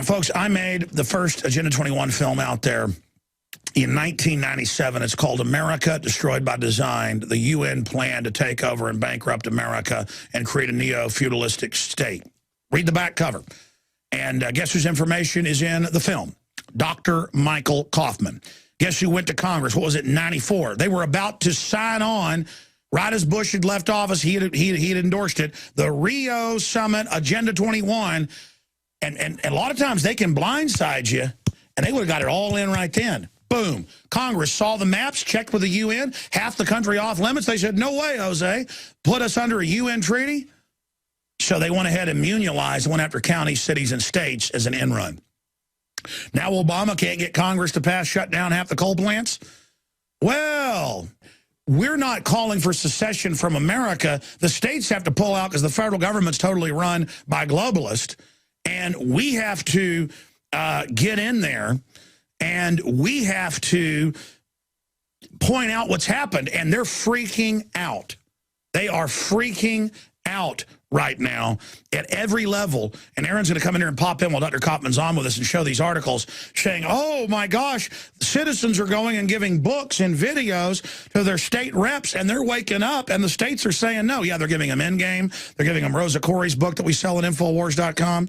Folks, I made the first Agenda 21 film out there in 1997. It's called America Destroyed by Design, the UN plan to take over and bankrupt America and create a neo-feudalistic state. Read the back cover. And guess whose information is in the film? Dr. Michael Coffman. Guess who went to Congress? What was it, in 94? They were about to sign on, right as Bush had left office, he had endorsed it, the Rio Summit Agenda 21. And a lot of times they can blindside you, and they would have got it all in right then. Boom. Congress saw the maps, checked with the UN, half the country off limits. They said, no way, Jose. Put us under a UN treaty. So they went ahead and immunized, went after counties, cities, and states as an end run. Now Obama can't get Congress to pass shut down half the coal plants? Well, we're not calling for secession from America. The states have to pull out because the federal government's totally run by globalists. And we have to get in there, and we have to point out what's happened. And they're freaking out. They are freaking out right now at every level. And Aaron's going to come in here and pop in while Dr. Coffman's on with us and show these articles saying, oh, my gosh, citizens are going and giving books and videos to their state reps, and they're waking up, and the states are saying no. Yeah, they're giving them Endgame. They're giving them Rosa Corey's book that we sell at Infowars.com.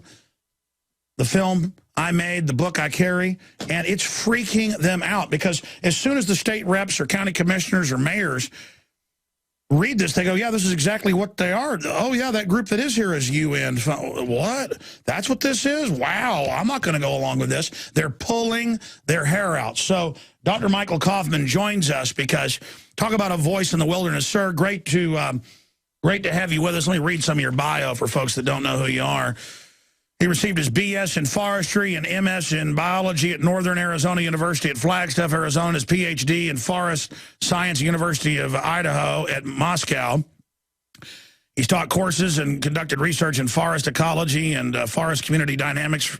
The film I made, the book I carry, and it's freaking them out because as soon as the state reps or county commissioners or mayors read this, they go, yeah, this is exactly what they are. Oh, yeah, that group that is here is UN. What? That's what this is? Wow, I'm not going to go along with this. They're pulling their hair out. So Dr. Michael Coffman joins us because talk about a voice in the wilderness. Sir, great to have you with us. Let me read some of your bio for folks that don't know who you are. He received his BS in forestry and MS in biology at Northern Arizona University at Flagstaff, Arizona, his PhD in forest science, University of Idaho at Moscow. He's taught courses and conducted research in forest ecology and forest community dynamics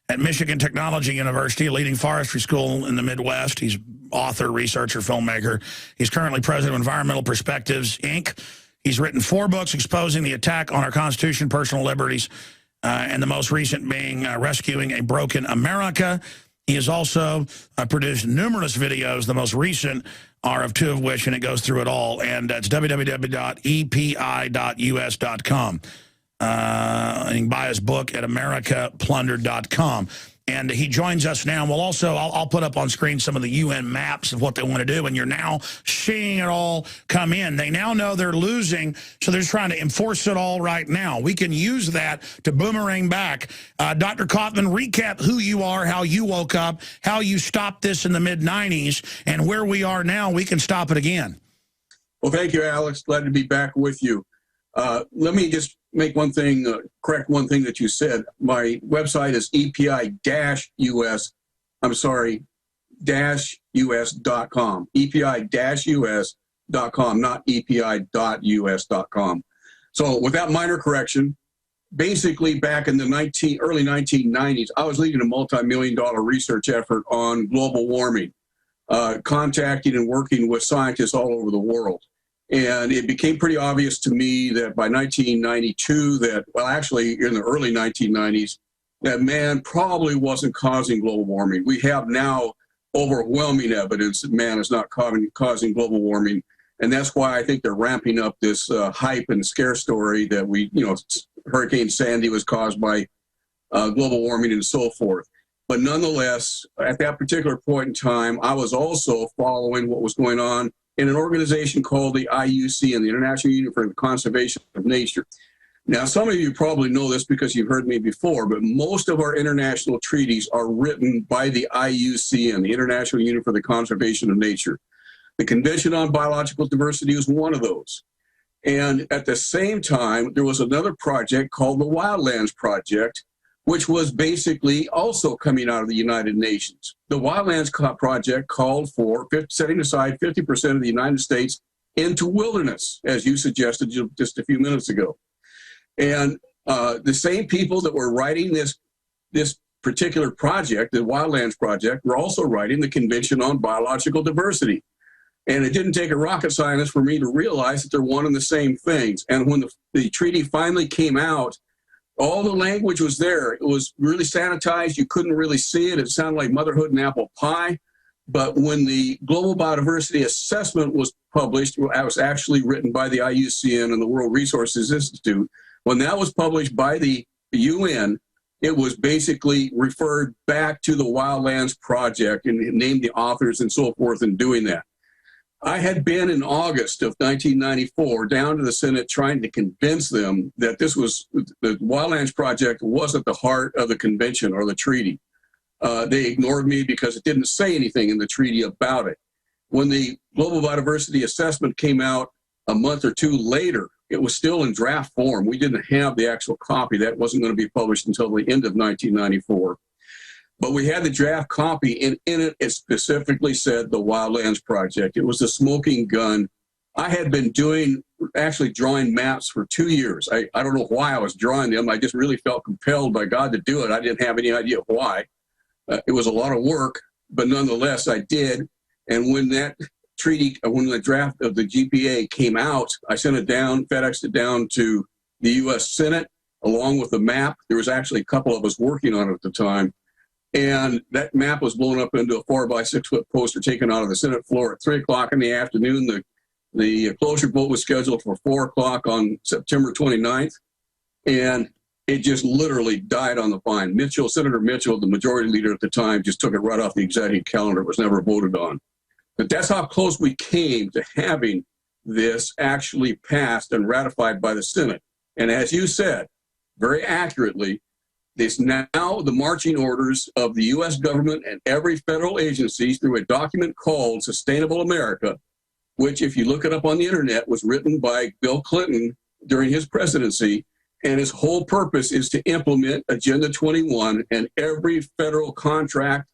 at Michigan Technology University, a leading forestry school in the Midwest. He's author, researcher, filmmaker. He's currently president of Environmental Perspectives, Inc. He's written 4 books exposing the attack on our Constitution, personal liberties, and the most recent being Rescuing a Broken America. He has also produced numerous videos. The most recent are of 2 of which, and it goes through it all. And it's www.epi.us.com. And you can buy his book at americaplundered.com. And he joins us now. We'll also, I'll put up on screen some of the UN maps of what they want to do, and you're now seeing it all come in. They now know they're losing, so they're trying to enforce it all right now. We can use that to boomerang back. Dr. Coffman, recap who you are, how you woke up, how you stopped this in the mid-90s, and where we are now, we can stop it again. Well, thank you, Alex. Glad to be back with you. Let me just make one thing, correct one thing that you said. My website is EPI-US, -US.com. EPI-US.com, not EPI.US.com. So with that minor correction, basically back in the early 1990s, I was leading a multi-million-dollar research effort on global warming, contacting and working with scientists all over the world. And it became pretty obvious to me that by 1992 that, well, actually in the early 1990s, that man probably wasn't causing global warming. We have now overwhelming evidence that man is not causing global warming. And that's why I think they're ramping up this hype and scare story that Hurricane Sandy was caused by global warming and so forth. But nonetheless, at that particular point in time, I was also following what was going on in an organization called the IUCN, the International Union for the Conservation of Nature. Now, some of you probably know this because you've heard me before, but most of our international treaties are written by the IUCN, the International Union for the Conservation of Nature. The Convention on Biological Diversity is one of those. And at the same time, there was another project called the Wildlands Project, which was basically also coming out of the United Nations. The Wildlands Project called for setting aside 50% of the United States into wilderness, as you suggested just a few minutes ago. And the same people that were writing this particular project, the Wildlands Project, were also writing the Convention on Biological Diversity. And it didn't take a rocket scientist for me to realize that they're one and the same things. And when the treaty finally came out, All the language was there. It was really sanitized. You couldn't really see it. It sounded like motherhood and apple pie. But when the Global Biodiversity Assessment was published, it was actually written by the IUCN and the World Resources Institute. When that was published by the UN, it was basically referred back to the Wildlands Project and named the authors and so forth in doing that. I had been in August of 1994 down to the Senate trying to convince them that this was the Wildlands Project was at the heart of the convention or the treaty. They ignored me because it didn't say anything in the treaty about it. When the Global Biodiversity Assessment came out a month or two later, it was still in draft form. We didn't have the actual copy. That wasn't going to be published until the end of 1994. But we had the draft copy, and in it, it specifically said the Wildlands Project. It was the smoking gun. I had been actually drawing maps for 2 years. I don't know why I was drawing them. I just really felt compelled by God to do it. I didn't have any idea why. It was a lot of work, but nonetheless, I did. And when that treaty, when the draft of the GPA came out, I sent it down, FedExed it down to the U.S. Senate, along with the map. There was actually a couple of us working on it at the time. And that map was blown up into a 4-by-6 foot poster taken out of the Senate floor at 3 o'clock in the afternoon. The closure vote was scheduled for 4 o'clock on September 29th. And it just literally died on the vine. Senator Mitchell, the majority leader at the time, just took it right off the executive calendar. It was never voted on. But that's how close we came to having this actually passed and ratified by the Senate. And as you said, very accurately, it's now the marching orders of the U.S. government and every federal agency through a document called Sustainable America, which, if you look it up on the internet, was written by Bill Clinton during his presidency. And his whole purpose is to implement Agenda 21, and every federal contract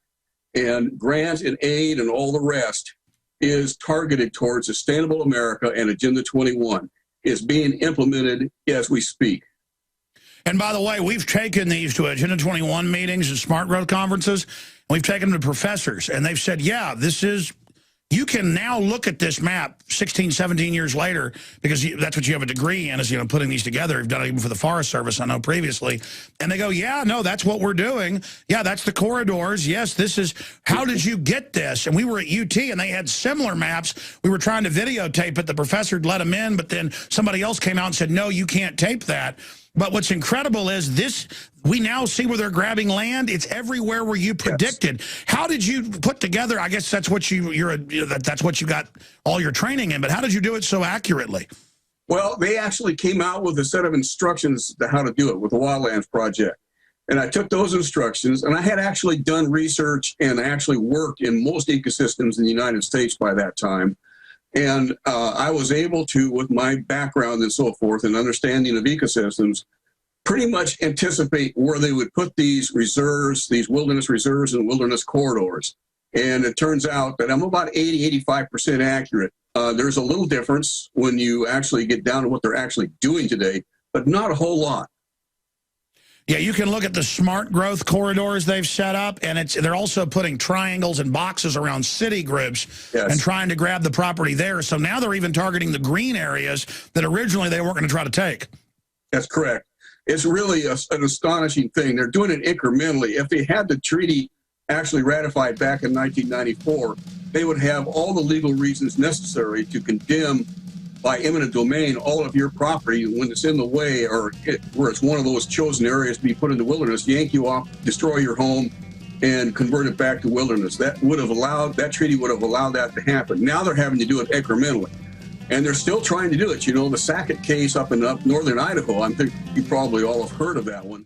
and grant and aid and all the rest is targeted towards Sustainable America, and Agenda 21 is being implemented as we speak. And by the way, we've taken these to Agenda 21 meetings and smart growth conferences. And we've taken them to professors, and they've said, yeah, you can now look at this map 16, 17 years later, because that's what you have a degree in, is, putting these together. You've done it even for the Forest Service, I know, previously. And they go, yeah, no, that's what we're doing. Yeah, that's the corridors. Yes, this is, how did you get this? And we were at UT, and they had similar maps. We were trying to videotape it. The professor let them in, but then somebody else came out and said, no, you can't tape that. But what's incredible is this, we now see where they're grabbing land. It's everywhere where you predicted. Yes. How did you put together, I guess that's what that's what you got all your training in, but how did you do it so accurately? Well, they actually came out with a set of instructions to how to do it with the Wildlands Project. And I took those instructions, and I had actually done research and actually worked in most ecosystems in the United States by that time. And I was able to, with my background and so forth and understanding of ecosystems, pretty much anticipate where they would put these reserves, these wilderness reserves and wilderness corridors. And it turns out that I'm about 85% accurate. There's a little difference when you actually get down to what they're actually doing today, but not a whole lot. Yeah, you can look at the smart growth corridors they've set up, and they're also putting triangles and boxes around city groups. Yes. And trying to grab the property there. So now they're even targeting the green areas that originally they weren't going to try to take. That's correct. It's really an astonishing thing. They're doing it incrementally. If they had the treaty actually ratified back in 1994, they would have all the legal reasons necessary to condemn by eminent domain all of your property when it's in the way, or where it's one of those chosen areas to be put into wilderness, yank you off, destroy your home, and convert it back to wilderness. That treaty would have allowed that to happen. Now they're having to do it incrementally. And they're still trying to do it. The Sackett case up in northern Idaho, I think you probably all have heard of that one.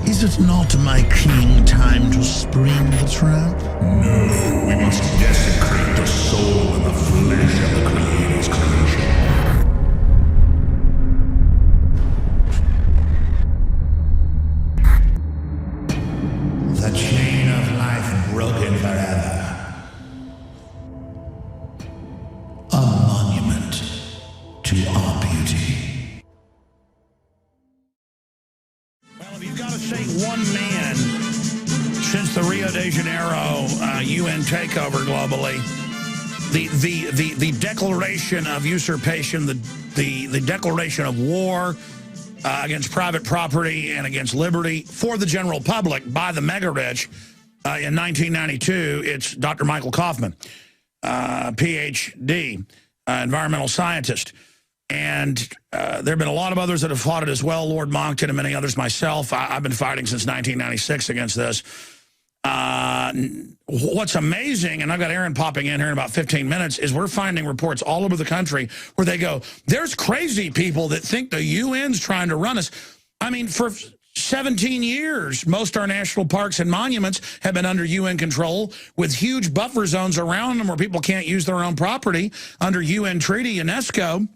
Is it not, my king, time to spring the trap? No, we must desecrate the soul and the flesh of the Creator's creation. The chain of life broken forever. A monument to our beauty. say one man since the Rio de Janeiro UN takeover globally, the declaration of usurpation, the declaration of war against private property and against liberty for the general public by the mega-rich in 1992, it's Dr. Michael Coffman, PhD, environmental scientist. And there have been a lot of others that have fought it as well, Lord Monckton and many others, myself. I've been fighting since 1996 against this. What's amazing, and I've got Aaron popping in here in about 15 minutes, is we're finding reports all over the country where they go, there's crazy people that think the UN's trying to run us. I mean, for 17 years, most of our national parks and monuments have been under UN control with huge buffer zones around them where people can't use their own property under UN treaty, UNESCO.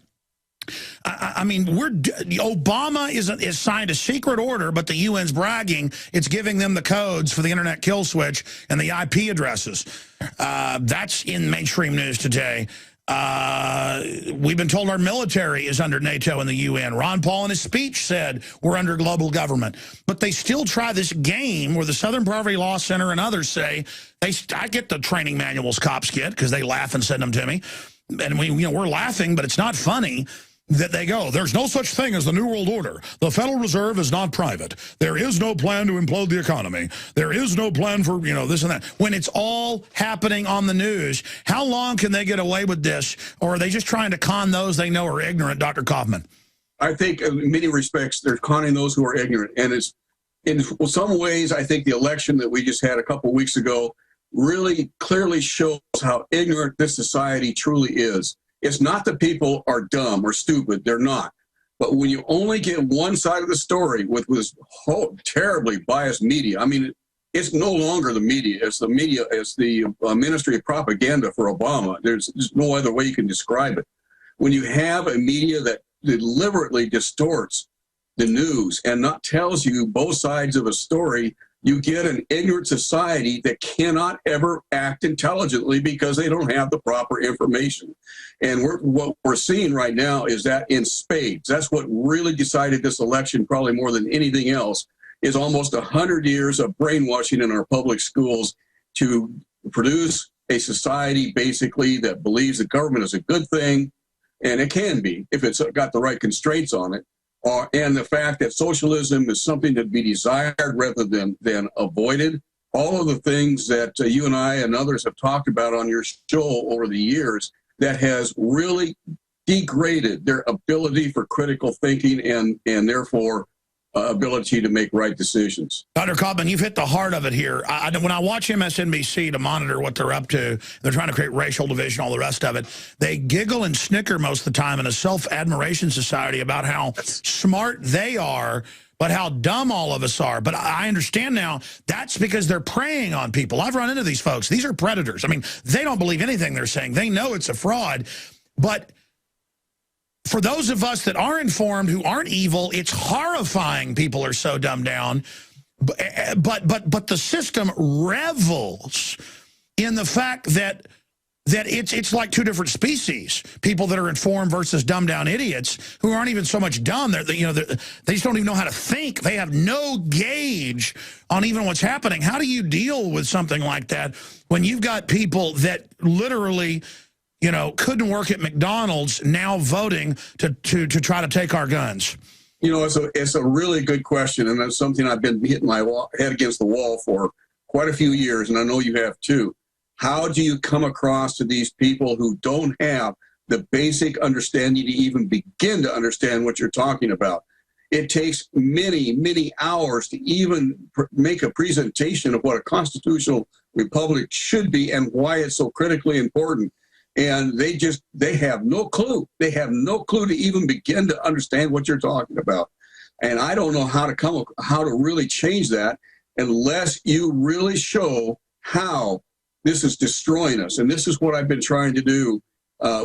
I mean, Obama is signed a secret order, but the UN's bragging it's giving them the codes for the internet kill switch and the IP addresses. That's in mainstream news today. We've been told our military is under NATO and the UN. Ron Paul in his speech said we're under global government. But they still try this game where the Southern Poverty Law Center and others say, I get the training manuals cops get because they laugh and send them to me. And we're laughing, but it's not funny. That they go, there's no such thing as the New World Order. The Federal Reserve is not private. There is no plan to implode the economy. There is no plan for, this and that. When it's all happening on the news, how long can they get away with this? Or are they just trying to con those they know are ignorant, Dr. Coffman? I think in many respects, they're conning those who are ignorant. And it's in some ways, I think the election that we just had a couple of weeks ago really clearly shows how ignorant this society truly is. It's not that people are dumb or stupid. They're not. But when you only get one side of the story with this whole terribly biased media, I mean, it's no longer the media. It's the media. It's the Ministry of Propaganda for Obama. There's no other way you can describe it. When you have a media that deliberately distorts the news and not tells you both sides of a story, you get an ignorant society that cannot ever act intelligently because they don't have the proper information. And what we're seeing right now is that in spades. That's what really decided this election, probably more than anything else, is almost 100 years of brainwashing in our public schools to produce a society basically that believes the government is a good thing, and it can be if it's got the right constraints on it. And the fact that socialism is something to be desired rather than avoided. All of the things that you and I and others have talked about on your show over the years that has really degraded their ability for critical thinking and therefore ability to make right decisions. Dr. Coffman, you've hit the heart of it here. When I watch MSNBC to monitor what they're up to, they're trying to create racial division, all the rest of it. They giggle and snicker most of the time in a self-admiration society about how smart they are, but how dumb all of us are. But I understand now that's because they're preying on people. I've run into these folks. These are predators. I mean, they don't believe anything they're saying. They know it's a fraud, but for those of us that are informed, who aren't evil, it's horrifying people are so dumbed down. But the system revels in the fact that it's like two different species. People that are informed versus dumbed down idiots who aren't even so much dumb. They just don't even know how to think. They have no gauge on even what's happening. How do you deal with something like that when you've got people that literally couldn't work at McDonald's, now voting to try to take our guns? It's a really good question, and that's something I've been hitting my head against the wall for quite a few years, and I know you have too. How do you come across to these people who don't have the basic understanding to even begin to understand what you're talking about? It takes many, many hours to even make a presentation of what a constitutional republic should be and why it's so critically important. And they have no clue. They have no clue to even begin to understand what you're talking about. And I don't know how to really change that unless you really show how this is destroying us. And this is what I've been trying to do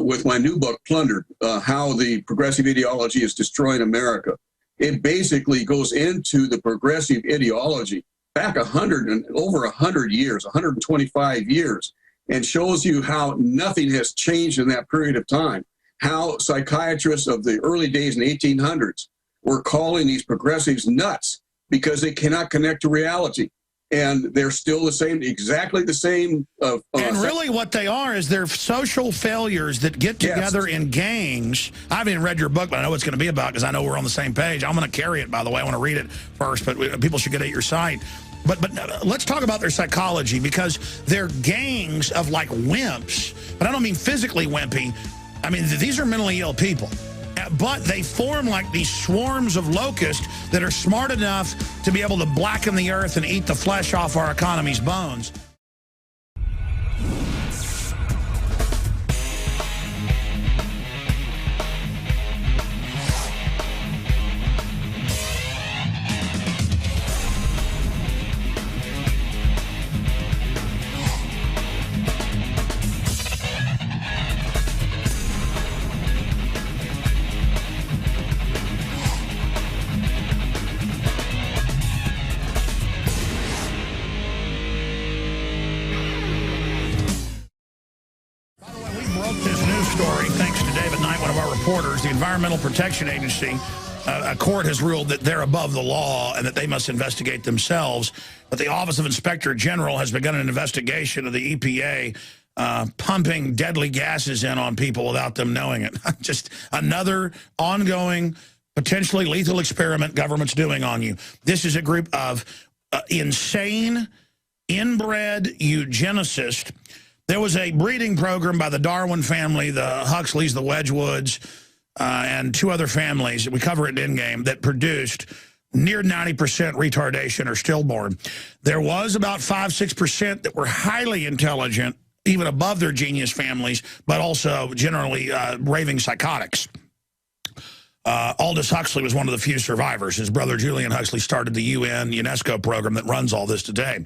with my new book, Plundered, how the progressive ideology is destroying America. It basically goes into the progressive ideology back over 100 years, 125 years. And shows you how nothing has changed in that period of time. How psychiatrists of the early days in the 1800s were calling these progressives nuts because they cannot connect to reality. And they're still the same, exactly the same. And really what they are is they're social failures that get together in gangs. I haven't even read your book, but I know what it's going to be about because I know we're on the same page. I'm going to carry it, by the way. I want to read it first, but people should get at your site. But let's talk about their psychology, because they're gangs of like wimps. But I don't mean physically wimpy. I mean, these are mentally ill people. But they form like these swarms of locusts that are smart enough to be able to blacken the earth and eat the flesh off our economy's bones. This news story, thanks to David Knight, one of our reporters. The Environmental Protection Agency, a court has ruled that they're above the law and that they must investigate themselves. But the Office of Inspector General has begun an investigation of the EPA pumping deadly gases in on people without them knowing it. Just another ongoing, potentially lethal experiment government's doing on you. This is a group of insane, inbred eugenicists. There was a breeding program by the Darwin family, the Huxleys, the Wedgwoods, and two other families, we cover it in Endgame, that produced near 90% retardation or stillborn. There was about 5–6% that were highly intelligent, even above their genius families, but also generally raving psychotics. Aldous Huxley was one of the few survivors. His brother Julian Huxley started the UN UNESCO program that runs all this today.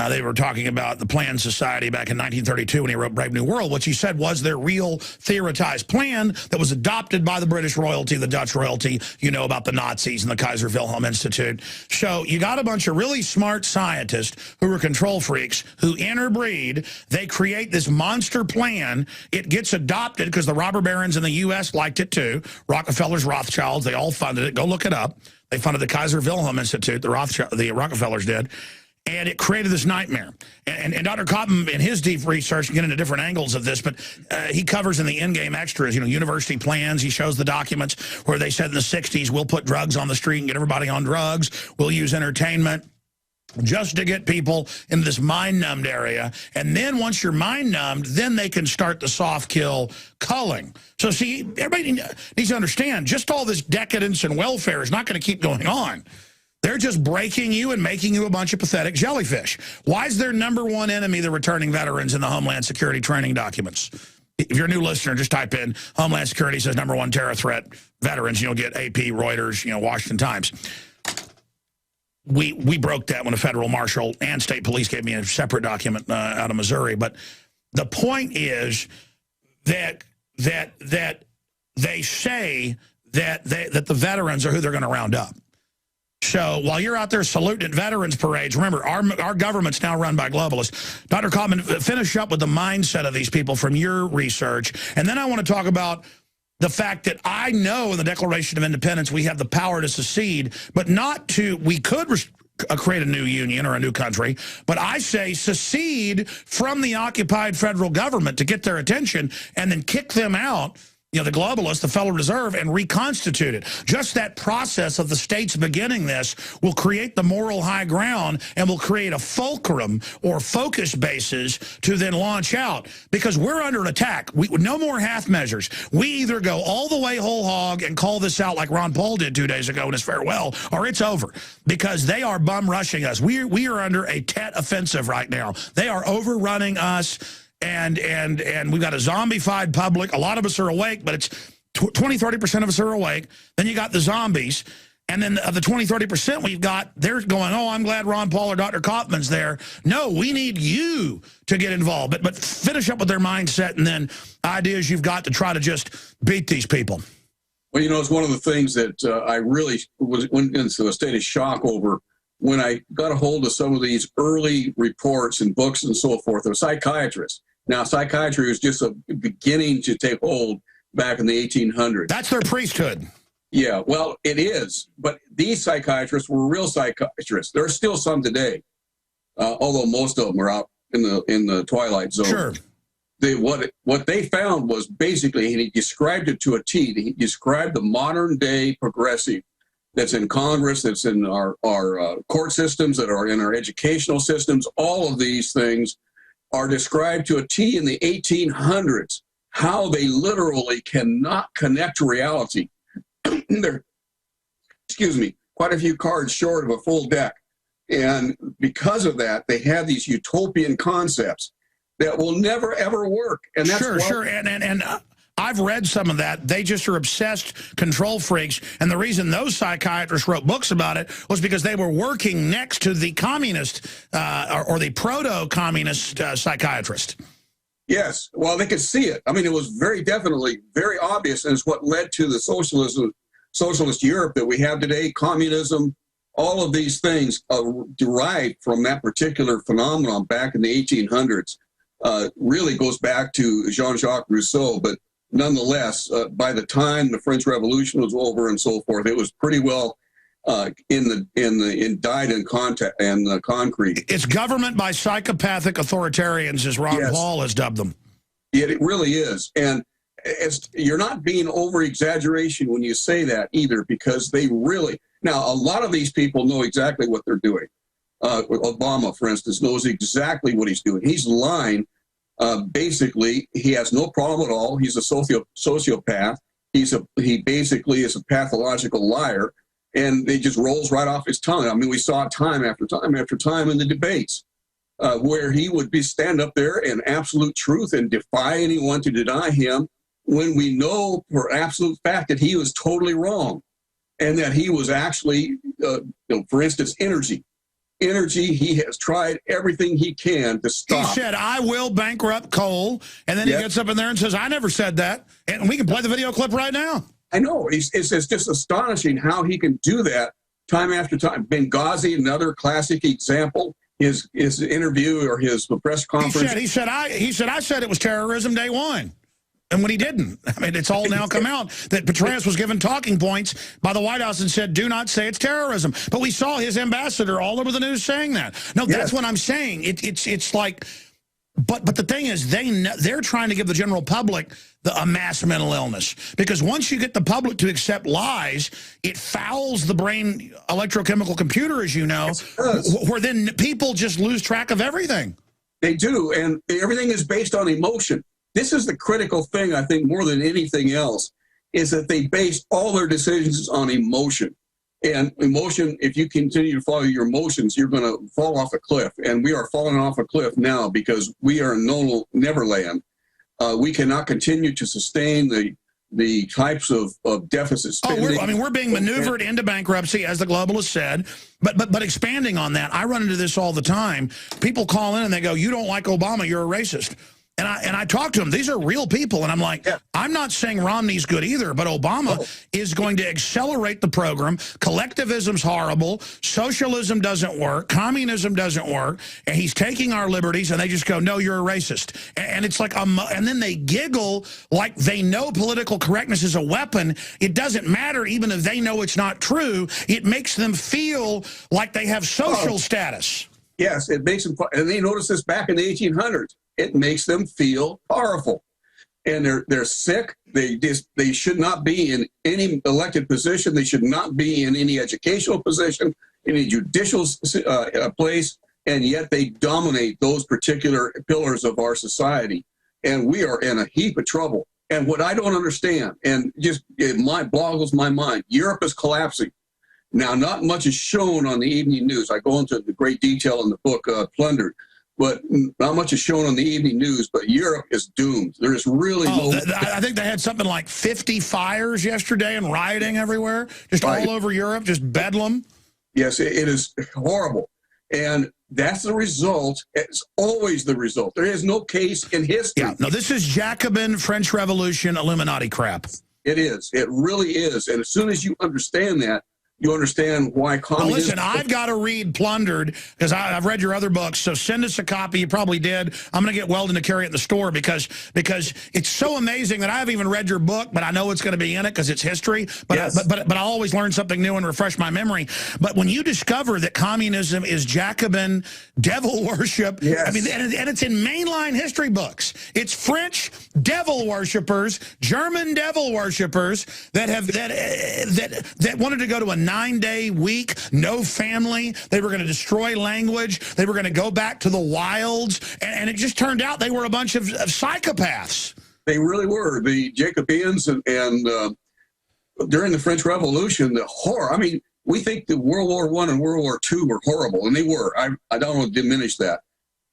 They were talking about the Planned Society back in 1932 when he wrote Brave New World, which he said was their real theorized plan that was adopted by the British royalty, the Dutch royalty, you know, about the Nazis and the Kaiser Wilhelm Institute. So you got a bunch of really smart scientists who are control freaks who interbreed. They create this monster plan. It gets adopted because the robber barons in the U.S. liked it too. Rockefellers, Rothschilds, they all funded it. Go look it up. They funded the Kaiser Wilhelm Institute, the Rockefellers did. And it created this nightmare. And Dr. Coffman, in his deep research, can get into different angles of this, but he covers in the Endgame extras, you know, university plans. He shows the documents where they said in the 60s, we'll put drugs on the street and get everybody on drugs. We'll use entertainment just to get people into this mind-numbed area. And then once you're mind-numbed, then they can start the soft kill culling. So see, everybody needs to understand, just all this decadence and welfare is not going to keep going on. They're just breaking you and making you a bunch of pathetic jellyfish. Why is their number one enemy the returning veterans in the Homeland Security training documents? If you're a new listener, just type in Homeland Security says number one terror threat, veterans, and you'll get AP, Reuters, you know, Washington Times. We broke that when a federal marshal and state police gave me a separate document out of Missouri. But the point is that they say that the veterans are who they're going to round up. So while you're out there saluting at veterans parades, remember, our government's now run by globalists. Dr. Coffman, finish up with the mindset of these people from your research. And then I want to talk about the fact that I know in the Declaration of Independence we have the power to secede, but not to, we could create a new union or a new country, but I say secede from the occupied federal government to get their attention and then kick them out, you know, the globalists, the Federal Reserve, and reconstitute it. Just that process of the states beginning this will create the moral high ground and will create a fulcrum or focus bases to then launch out. Because we're under an attack. No more half measures. We either go all the way whole hog and call this out like Ron Paul did 2 days ago in his farewell, or it's over. Because they are bum rushing us. We are under a Tet offensive right now. They are overrunning us. And we've got a zombified public. A lot of us are awake, but it's 20–30% of us are awake. Then you got the zombies. And then of the 20–30% we've got, they're going, oh, I'm glad Ron Paul or Dr. Coffman's there. No, we need you to get involved. But finish up with their mindset and then ideas you've got to try to just beat these people. Well, you know, it's one of the things that I really went into a state of shock over when I got a hold of some of these early reports and books and so forth of psychiatrists. Now, psychiatry was just beginning to take hold back in the 1800s. That's their priesthood. Yeah, well, it is. But these psychiatrists were real psychiatrists. There are still some today, although most of them are out in the twilight zone. Sure. What they found was basically, and he described it to a T. He described the modern day progressive that's in Congress, that's in our court systems, that are in our educational systems. All of these things are described to a T in the 1800s. How they literally cannot connect to reality. They're, quite a few cards short of a full deck. And because of that, they have these utopian concepts that will never, ever work. And that's sure. And I've read some of that. They just are obsessed control freaks. And the reason those psychiatrists wrote books about it was because they were working next to the communist or the proto-communist psychiatrist. Yes, well, they could see it. I mean, it was very definitely very obvious, and it's what led to the socialist Europe that we have today, communism. All of these things derived from that particular phenomenon back in the 1800s. Really goes back to Jean-Jacques Rousseau, but nonetheless, by the time the French Revolution was over and so forth, it was pretty well dyed in contact and concrete. It's government by psychopathic authoritarians, as Ron Paul has dubbed them. It really is, and you're not being over exaggeration when you say that either, because they really now a lot of these people know exactly what they're doing. Obama, for instance, knows exactly what he's doing. He's lying. Basically, he has no problem at all. He's a sociopath. He basically is a pathological liar. And it just rolls right off his tongue. I mean, we saw it time after time after time in the debates where he would stand up there in absolute truth and defy anyone to deny him, when we know for absolute fact that he was totally wrong, and that he was actually, for instance, energy. He has tried everything he can to stop. He said, I will bankrupt coal. And then he gets up in there and says, I never said that. And we can play the video clip right now. I know. It's just astonishing how he can do that time after time. Benghazi, another classic example. His interview or his press conference. He said, I said it was terrorism day one. And when he didn't. I mean, it's all now come out that Petraeus was given talking points by the White House and said, do not say it's terrorism. But we saw his ambassador all over the news saying that. No, that's what I'm saying. It's like, but the thing is, they're trying to give the general public a mass mental illness. Because once you get the public to accept lies, it fouls the brain electrochemical computer, as you know, where then people just lose track of everything. They do, and everything is based on emotion. This is the critical thing, I think, more than anything else, is that they base all their decisions on emotion. And emotion, if you continue to follow your emotions, you're going to fall off a cliff. And we are falling off a cliff now because we are in no neverland. We cannot continue to sustain the types of deficit spending. We're being maneuvered into bankruptcy, as the globalists said. But expanding on that, I run into this all the time. People call in and they go, you don't like Obama, you're a racist. And I talk to them. These are real people. And I'm like, I'm not saying Romney's good either, but Obama is going to accelerate the program. Collectivism's horrible. Socialism doesn't work. Communism doesn't work. And he's taking our liberties, and they just go, no, you're a racist. And it's like, and then they giggle like they know political correctness is a weapon. It doesn't matter even if they know it's not true. It makes them feel like they have social status. Yes, it makes them, and they noticed this back in the 1800s. It makes them feel powerful, and they're sick. They should not be in any elected position. They should not be in any educational position, any judicial place, and yet they dominate those particular pillars of our society. And we are in a heap of trouble. And what I don't understand, and it boggles my mind, Europe is collapsing. Now, not much is shown on the evening news. I go into the great detail in the book, Plundered. But not much is shown on the evening news, but Europe is doomed. There is really I think they had something like 50 fires yesterday and rioting everywhere, just all over Europe, just bedlam. Yes, it is horrible. And that's the result. It's always the result. There is no case in history. Yeah, no, this is Jacobin, French Revolution, Illuminati crap. It is. It really is. And as soon as you understand that, you understand why Well, communism... listen, I've got to read Plundered because I've read your other books, so send us a copy. You probably did. I'm going to get Weldon to carry it in the store because it's so amazing that I haven't even read your book, but I know it's going to be in it because it's history. But, Yes. but I always learn something new and refresh my memory. But when you discover that communism is Jacobin devil worship, Yes. I mean, and it's in mainline history books. It's French devil worshippers, German devil worshippers that have that wanted to go to a 9-day week, no family. They were going to destroy language. They were going to go back to the wilds. And it just turned out they were a bunch of psychopaths. They really were. The Jacobeans and during the French Revolution, the horror. I mean, we think that World War I and World War II were horrible, and they were. I don't want to diminish that.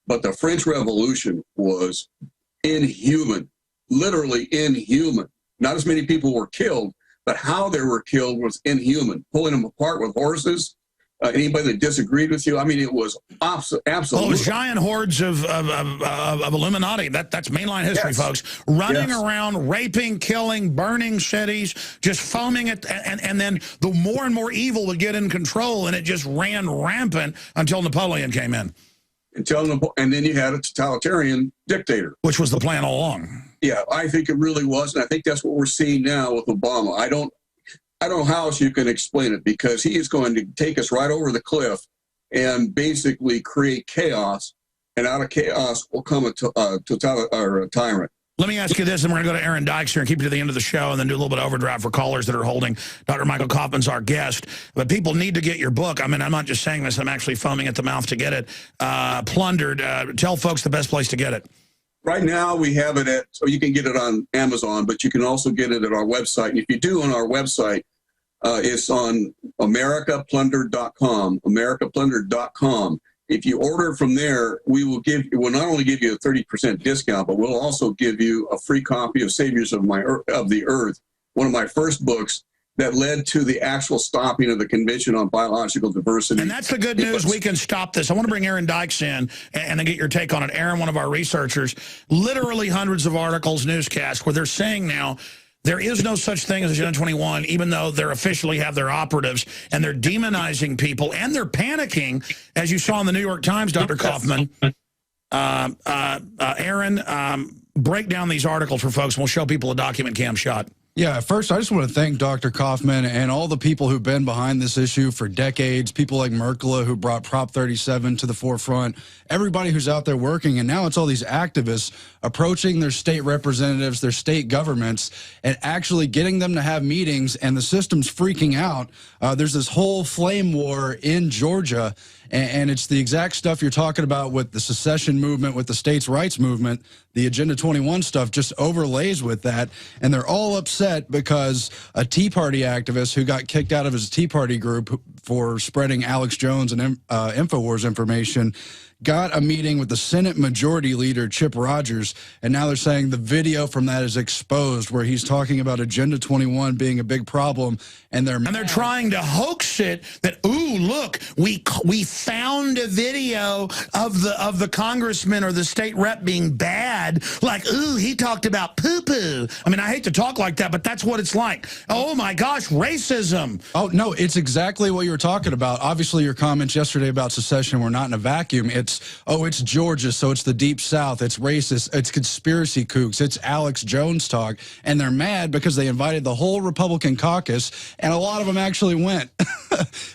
But the French Revolution was inhuman, literally inhuman. Not as many people were killed, but how they were killed was inhuman. Pulling them apart with horses, anybody that disagreed with you. I mean, it was absolutely. Well, it was giant hordes of Illuminati. That's mainline history, Yes. folks. Running Yes. around, raping, killing, burning cities, just foaming it. And then the more and more evil would get in control, and it just ran rampant until Napoleon came in. And then you had a totalitarian dictator. Which was the plan all along. Yeah, I think it really was, and I think that's what we're seeing now with Obama. I don't know how else you can explain it, because he is going to take us right over the cliff and basically create chaos, and out of chaos will come a tyrant. Let me ask you this, and we're going to go to Aaron Dykes here and keep you to the end of the show and then do a little bit of overdrive for callers that are holding. Dr. Michael Coffman's our guest. But people need to get your book. I mean, I'm not just saying this. I'm actually foaming at the mouth to get it. Plundered. Tell folks the best place to get it. Right now, we have it so you can get it on Amazon, but you can also get it at our website. And if you do on our website, it's on americaplundered.com, americaplundered.com. If you order from there, we'll not only give you a 30% discount, but we'll also give you a free copy of Saviors of the Earth, one of my first books that led to the actual stopping of the Convention on Biological Diversity. And that's the good news. We can stop this. I want to bring Aaron Dykes in and then get your take on it. Aaron, one of our researchers, literally hundreds of articles, newscasts, where they're saying now there is no such thing as Agenda 21, even though they officially have their operatives, and they're demonizing people, and they're panicking, as you saw in the New York Times, Dr. Coffman. Aaron, break down these articles for folks, and we'll show people a document cam shot. Yeah, first, I just want to thank Dr. Coffman and all the people who've been behind this issue for decades, people like Merkla who brought Prop 37 to the forefront, everybody who's out there working, and now it's all these activists approaching their state representatives, their state governments, and actually getting them to have meetings, and the system's freaking out. There's this whole flame war in Georgia, and it's the exact stuff you're talking about with the secession movement, with the states' rights movement. The Agenda 21 stuff just overlays with that, and they're all upset because a Tea Party activist who got kicked out of his Tea Party group for spreading Alex Jones and InfoWars information got a meeting with the Senate Majority Leader, Chip Rogers, and now they're saying the video from that is exposed, where he's talking about Agenda 21 being a big problem, and they're trying to hoax it that, ooh, look, we found a video of the congressman or the state rep being bad, like, ooh, he talked about poo-poo. I mean, I hate to talk like that, but that's what it's like. Oh, my gosh, racism. Oh, no, it's exactly what you were talking about. Obviously, your comments yesterday about secession were not in a vacuum. It's Georgia, so it's the Deep South, it's racist, it's conspiracy kooks, it's Alex Jones talk, and they're mad because they invited the whole Republican caucus, and a lot of them actually went.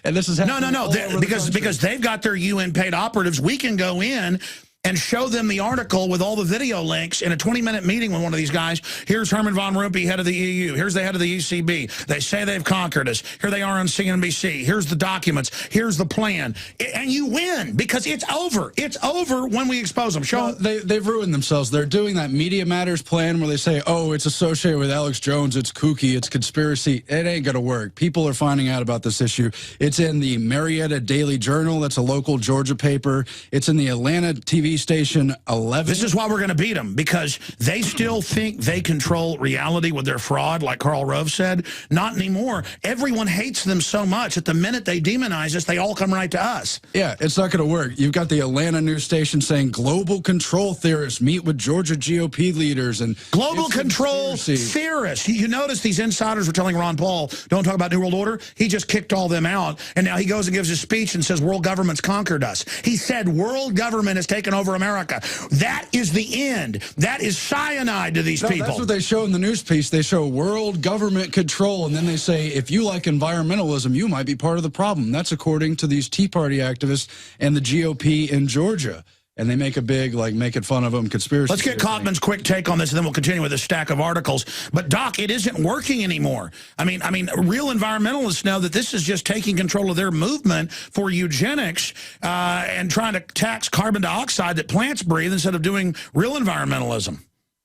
And this is happening because they've got their UN paid operatives. We can go in and show them the article with all the video links in a 20-minute meeting with one of these guys. Here's Herman von Rompuy, head of the EU. Here's the head of the ECB. They say they've conquered us. Here they are on CNBC. Here's the documents. Here's the plan. And you win because it's over. It's over when we expose them. Show them. They've ruined themselves. They're doing that Media Matters plan where they say, oh, it's associated with Alex Jones. It's kooky. It's conspiracy. It ain't going to work. People are finding out about this issue. It's in the Marietta Daily Journal. That's a local Georgia paper. It's in the Atlanta TV TV station 11. This is why we're going to beat them, because they still think they control reality with their fraud, like Karl Rove said. Not anymore. Everyone hates them so much that the minute they demonize us, they all come right to us. Yeah, it's not going to work. You've got the Atlanta news station saying global control theorists meet with Georgia GOP leaders. And global control theorists. You notice these insiders were telling Ron Paul, don't talk about New World Order. He just kicked all them out. And now he goes and gives his speech and says world government's conquered us. He said world government has taken over America. That is the end. That is cyanide to these people. That's what they show in the news piece. They show world government control, and then they say, if you like environmentalism, you might be part of the problem. That's according to these Tea Party activists and the GOP in Georgia. And they make a big, like, making fun of them conspiracy. Let's get Coffman's quick take on this, and then we'll continue with this stack of articles. But, Doc, it isn't working anymore. I mean, real environmentalists know that this is just taking control of their movement for eugenics and trying to tax carbon dioxide that plants breathe instead of doing real environmentalism.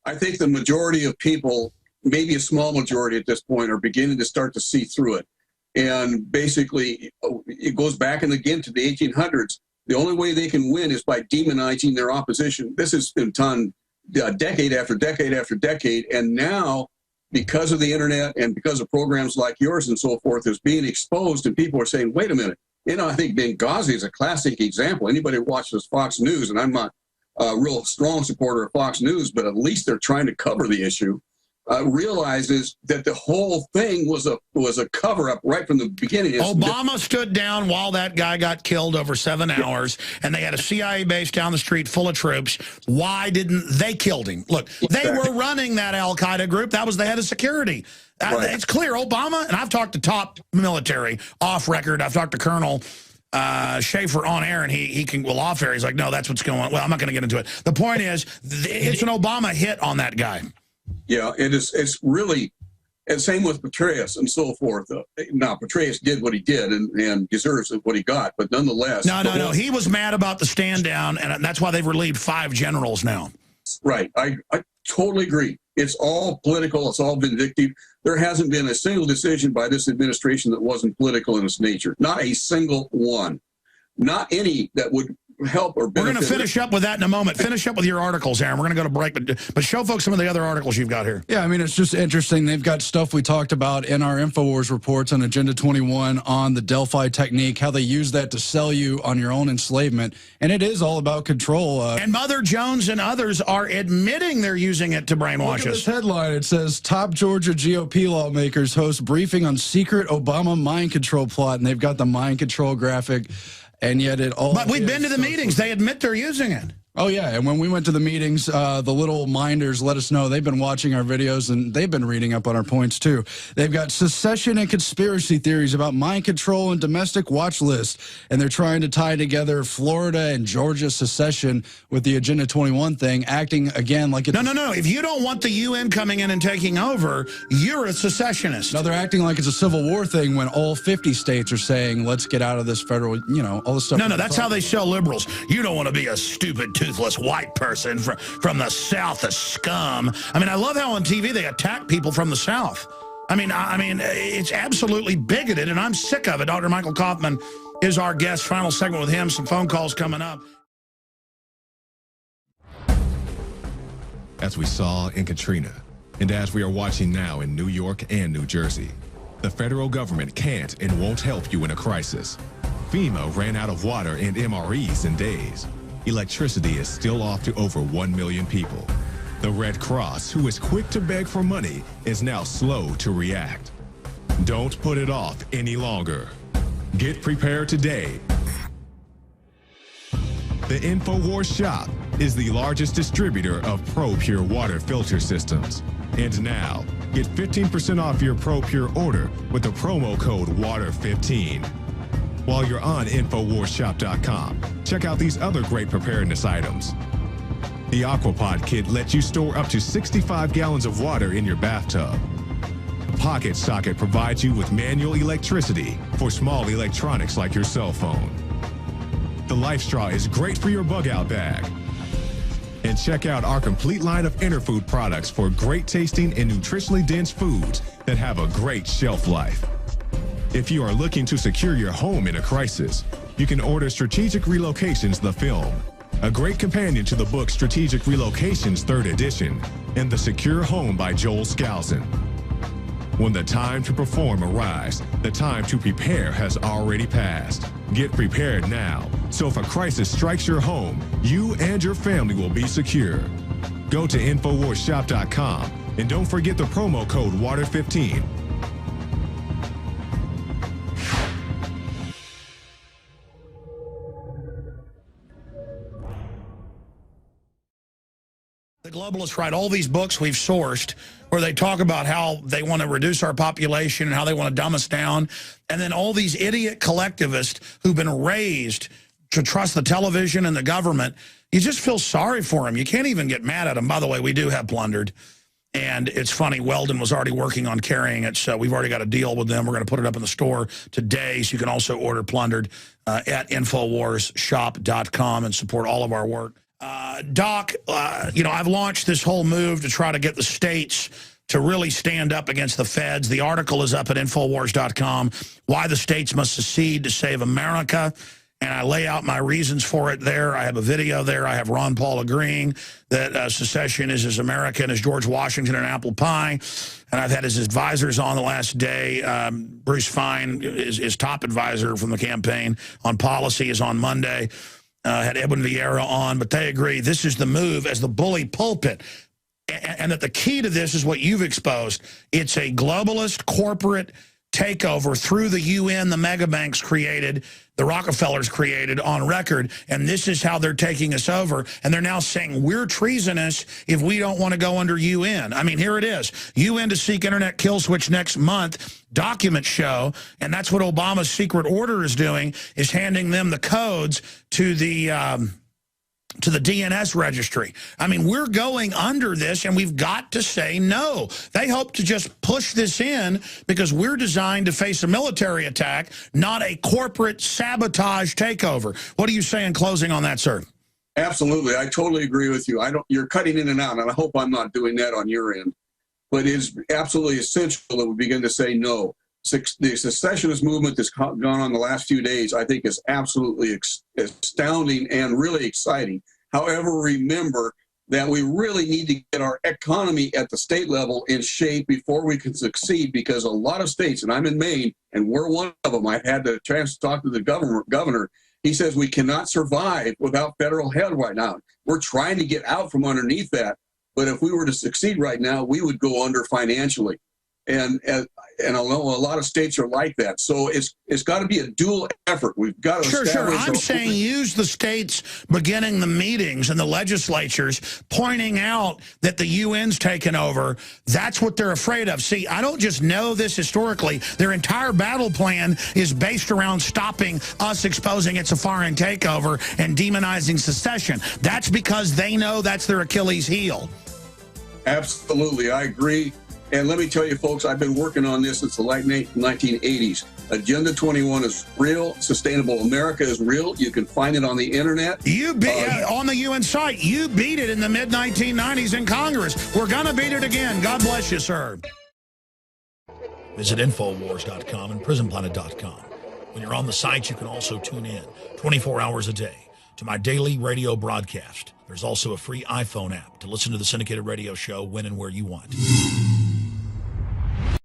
I think the majority of people, maybe a small majority at this point, are beginning to start to see through it. And basically, it goes back again to the 1800s. The only way they can win is by demonizing their opposition. This has been done decade after decade after decade. And now, because of the internet and because of programs like yours and so forth, is being exposed, and people are saying, wait a minute. You know, I think Benghazi is a classic example. Anybody who watches Fox News, and I'm not a real strong supporter of Fox News, but at least they're trying to cover the issue, realizes that the whole thing was a cover-up right from the beginning. Obama stood down while that guy got killed over 7 hours, and they had a CIA base down the street full of troops. Why didn't they killed him? Look, they were running that al-Qaeda group. That was the head of security. Right. It's clear, Obama, and I've talked to top military off record. I've talked to Colonel Schaefer on air, and he can, well, off air, he's like, no, that's what's going on. Well, I'm not going to get into it. The point is, it's an Obama hit on that guy. Yeah, it is. It's really, and same with Petraeus and so forth. Now, Petraeus did what he did and deserves what he got, but nonetheless. No. He was mad about the stand down, and that's why they've relieved 5 generals now. Right. I totally agree. It's all political. It's all vindictive. There hasn't been a single decision by this administration that wasn't political in its nature. Not a single one. Not any that would help or benefit. We're going to finish up with that in a moment. Finish up with your articles, Aaron. We're going to go to break, but show folks some of the other articles you've got here. Yeah, I mean, it's just interesting. They've got stuff we talked about in our InfoWars reports on Agenda 21 on the Delphi technique, how they use that to sell you on your own enslavement, and it is all about control. And Mother Jones and others are admitting they're using it to brainwash us. This headline, it says, top Georgia GOP lawmakers host briefing on secret Obama mind control plot, and they've got the mind control graphic. And yet it all. But we've been to the meetings. They admit they're using it. Oh, yeah. And when we went to the meetings, the little minders let us know they've been watching our videos and they've been reading up on our points, too. They've got secession and conspiracy theories about mind control and domestic watch list. And they're trying to tie together Florida and Georgia secession with the Agenda 21 thing, acting again like it's... No. If you don't want the UN coming in and taking over, you're a secessionist. No, they're acting like it's a Civil War thing when all 50 states are saying, let's get out of this federal, you know, all this stuff. No, that's how they sell liberals. You don't want to be a stupid, toothless white person from the South, the scum. I mean, I love how on TV they attack people from the South. I mean, it's absolutely bigoted, and I'm sick of it. Dr. Michael Coffman is our guest. Final segment with him. Some phone calls coming up. As we saw in Katrina, and as we are watching now in New York and New Jersey, the federal government can't and won't help you in a crisis. FEMA ran out of water and MREs in days. Electricity is still off to over 1 million people. The Red Cross, who is quick to beg for money, is now slow to react. Don't put it off any longer. Get prepared today. The InfoWars shop is the largest distributor of ProPure water filter systems. And now, get 15% off your ProPure order with the promo code WATER15. While you're on InfoWarsShop.com, check out these other great preparedness items. The Aquapod kit lets you store up to 65 gallons of water in your bathtub. The Pocket Socket provides you with manual electricity for small electronics like your cell phone. The Life Straw is great for your bug-out bag. And check out our complete line of Interfood products for great tasting and nutritionally dense foods that have a great shelf life. If you are looking to secure your home in a crisis, you can order Strategic Relocations the film, a great companion to the book Strategic Relocations 3rd edition, and The Secure Home by Joel Skousen. When the time to perform arrives, the time to prepare has already passed. Get prepared now, so if a crisis strikes your home, you and your family will be secure. Go to InfoWarsShop.com and don't forget the promo code WATER15. The globalists write all these books we've sourced where they talk about how they want to reduce our population and how they want to dumb us down. And then all these idiot collectivists who've been raised to trust the television and the government, you just feel sorry for them. You can't even get mad at them. By the way, we do have Plundered. And it's funny, Weldon was already working on carrying it, so we've already got a deal with them. We're going to put it up in the store today, so you can also order Plundered at InfoWarsShop.com and support all of our work. Doc, you know, I've launched this whole move to try to get the states to really stand up against the feds. The article is up at Infowars.com, Why the States Must Secede to Save America. And I lay out my reasons for it there. I have a video there. I have Ron Paul agreeing that secession is as American as George Washington and apple pie. And I've had his advisors on the last day. Bruce Fine, his top advisor from the campaign on policy, is on Monday. Had Edwin Vieira on, but they agree this is the move as the bully pulpit. And that the key to this is what you've exposed. It's a globalist corporate takeover through the UN, the mega banks created, the Rockefellers created on record, and this is how they're taking us over. And they're now saying we're treasonous if we don't want to go under UN. I mean, here it is. UN to seek internet kill switch next month. Documents show, and that's what Obama's secret order is doing, is handing them the codes to the DNS registry. I mean, we're going under this, and we've got to say no. They hope to just push this in because we're designed to face a military attack, not a corporate sabotage takeover. What do you say in closing on that, sir? Absolutely. I totally agree with you. You're cutting in and out, and I hope I'm not doing that on your end. But it is absolutely essential that we begin to say no. The secessionist movement that's gone on the last few days, I think, is absolutely astounding and really exciting. However, remember that we really need to get our economy at the state level in shape before we can succeed, because a lot of states, and I'm in Maine, and we're one of them. I've had the chance to talk to the governor. He says we cannot survive without federal help right now. We're trying to get out from underneath that. But if we were to succeed right now, we would go under financially. And I know a lot of states are like that. So it's got to be a dual effort. We've got to Sure. I'm saying use the states beginning the meetings and the legislatures pointing out that the UN's taken over. That's what they're afraid of. See, I don't just know this historically. Their entire battle plan is based around stopping us exposing it's a foreign takeover and demonizing secession. That's because they know that's their Achilles heel. Absolutely. I agree. And let me tell you, folks, I've been working on this since the late 1980s. Agenda 21 is real. Sustainable America is real. You can find it on the internet. You beat on the UN site. You beat it in the mid-1990s in Congress. We're going to beat it again. God bless you, sir. Visit Infowars.com and PrisonPlanet.com. When you're on the site, you can also tune in 24 hours a day to my daily radio broadcast. There's also a free iPhone app to listen to the syndicated radio show when and where you want.